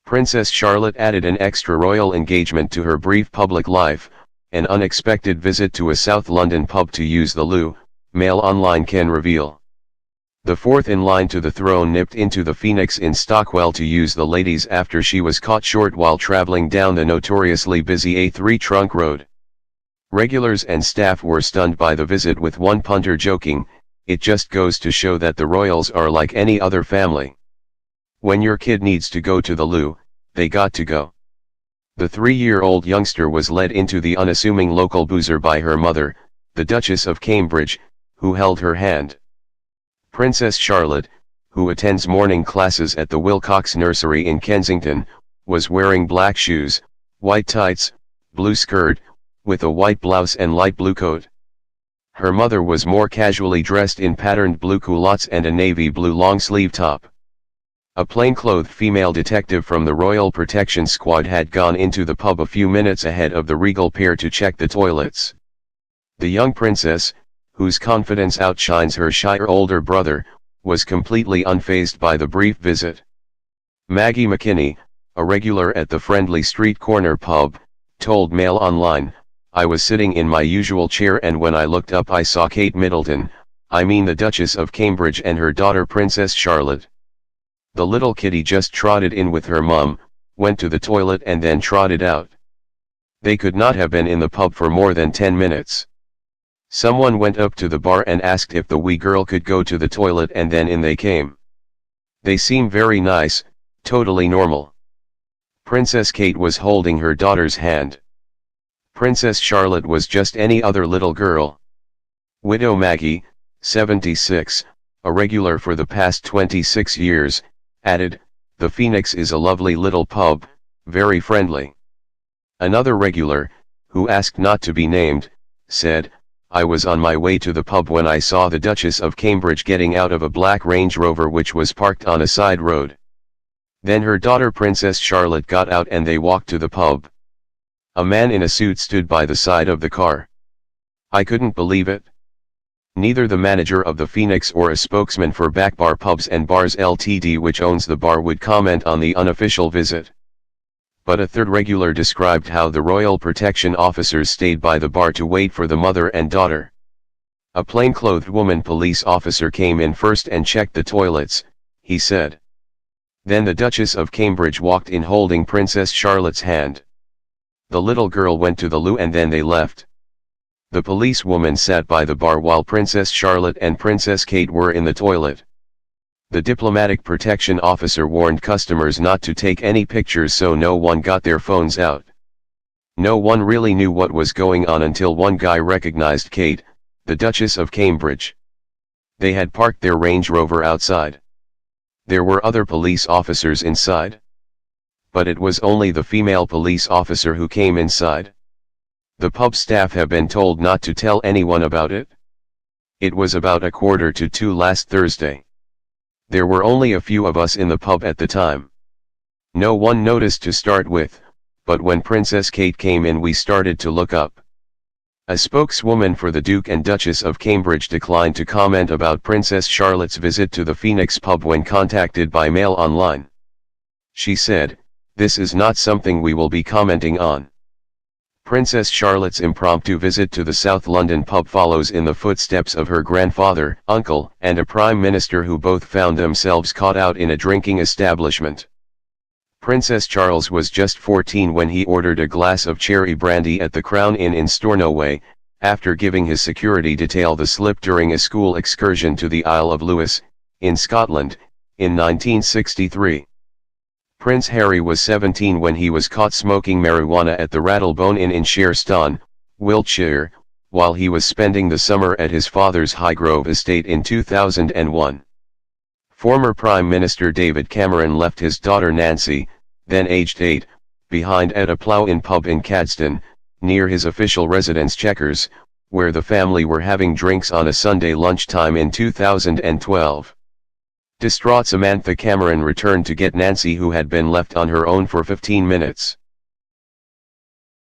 Princess Charlotte added an extra royal engagement to her brief public life, an unexpected visit to a South London pub to use the loo, Mail Online can reveal. The fourth in line to the throne nipped into the Phoenix in Stockwell to use the ladies after she was caught short while travelling down the notoriously busy A3 trunk road. Regulars and staff were stunned by the visit, with one punter joking, "It just goes to show that the royals are like any other family. When your kid needs to go to the loo, they got to go." The 3-year-old youngster was led into the unassuming local boozer by her mother, the Duchess of Cambridge, who held her hand. Princess Charlotte, who attends morning classes at the Wilcox Nursery in Kensington, was wearing black shoes, white tights, blue skirt, with a white blouse and light blue coat. Her mother was more casually dressed in patterned blue culottes and a navy blue long-sleeve top. A plainclothed female detective from the Royal Protection Squad had gone into the pub a few minutes ahead of the regal pair to check the toilets. The young princess, whose confidence outshines her shyer older brother, was completely unfazed by the brief visit. Maggie McKinney, a regular at the friendly street corner pub, told Mail Online, "I was sitting in my usual chair and when I looked up I saw Kate Middleton, I mean the Duchess of Cambridge, and her daughter Princess Charlotte. The little kitty just trotted in with her mum, went to the toilet and then trotted out. They could not have been in the pub for more than 10 minutes. Someone went up to the bar and asked if the wee girl could go to the toilet and then in they came. They seem very nice, totally normal." Princess Kate was holding her daughter's hand. Princess Charlotte was just any other little girl. Widow Maggie, 76, a regular for the past 26 years, added, "The Phoenix is a lovely little pub, very friendly." Another regular, who asked not to be named, said, "I was on my way to the pub when I saw the Duchess of Cambridge getting out of a black Range Rover which was parked on a side road. Then her daughter Princess Charlotte got out and they walked to the pub. A man in a suit stood by the side of the car. I couldn't believe it." Neither the manager of the Phoenix or a spokesman for Backbar Pubs and Bars Ltd, which owns the bar, would comment on the unofficial visit. But a third regular described how the Royal Protection officers stayed by the bar to wait for the mother and daughter. "A plainclothed woman police officer came in first and checked the toilets," he said. "Then the Duchess of Cambridge walked in holding Princess Charlotte's hand. The little girl went to the loo and then they left. The policewoman sat by the bar while Princess Charlotte and Princess Kate were in the toilet. The diplomatic protection officer warned customers not to take any pictures so no one got their phones out. No one really knew what was going on until one guy recognized Kate, the Duchess of Cambridge. They had parked their Range Rover outside. There were other police officers inside. But it was only the female police officer who came inside. The pub staff have been told not to tell anyone about it. It was about 1:45 last Thursday. There were only a few of us in the pub at the time. No one noticed to start with, but when Princess Kate came in we started to look up." A spokeswoman for the Duke and Duchess of Cambridge declined to comment about Princess Charlotte's visit to the Phoenix pub when contacted by Mail Online. She said, "This is not something we will be commenting on." Princess Charlotte's impromptu visit to the South London pub follows in the footsteps of her grandfather, uncle, and a prime minister who both found themselves caught out in a drinking establishment. Princess Charles was just 14 when he ordered a glass of cherry brandy at the Crown Inn in Stornoway, after giving his security detail the slip during a school excursion to the Isle of Lewis, in Scotland, in 1963. Prince Harry was 17 when he was caught smoking marijuana at the Rattlebone Inn in Sherstone, Wiltshire, while he was spending the summer at his father's Highgrove estate in 2001. Former Prime Minister David Cameron left his daughter Nancy, then aged 8, behind at a Plough-In pub in Cadston, near his official residence Chequers, where the family were having drinks on a Sunday lunchtime in 2012. Distraught Samantha Cameron returned to get Nancy, who had been left on her own for 15 minutes.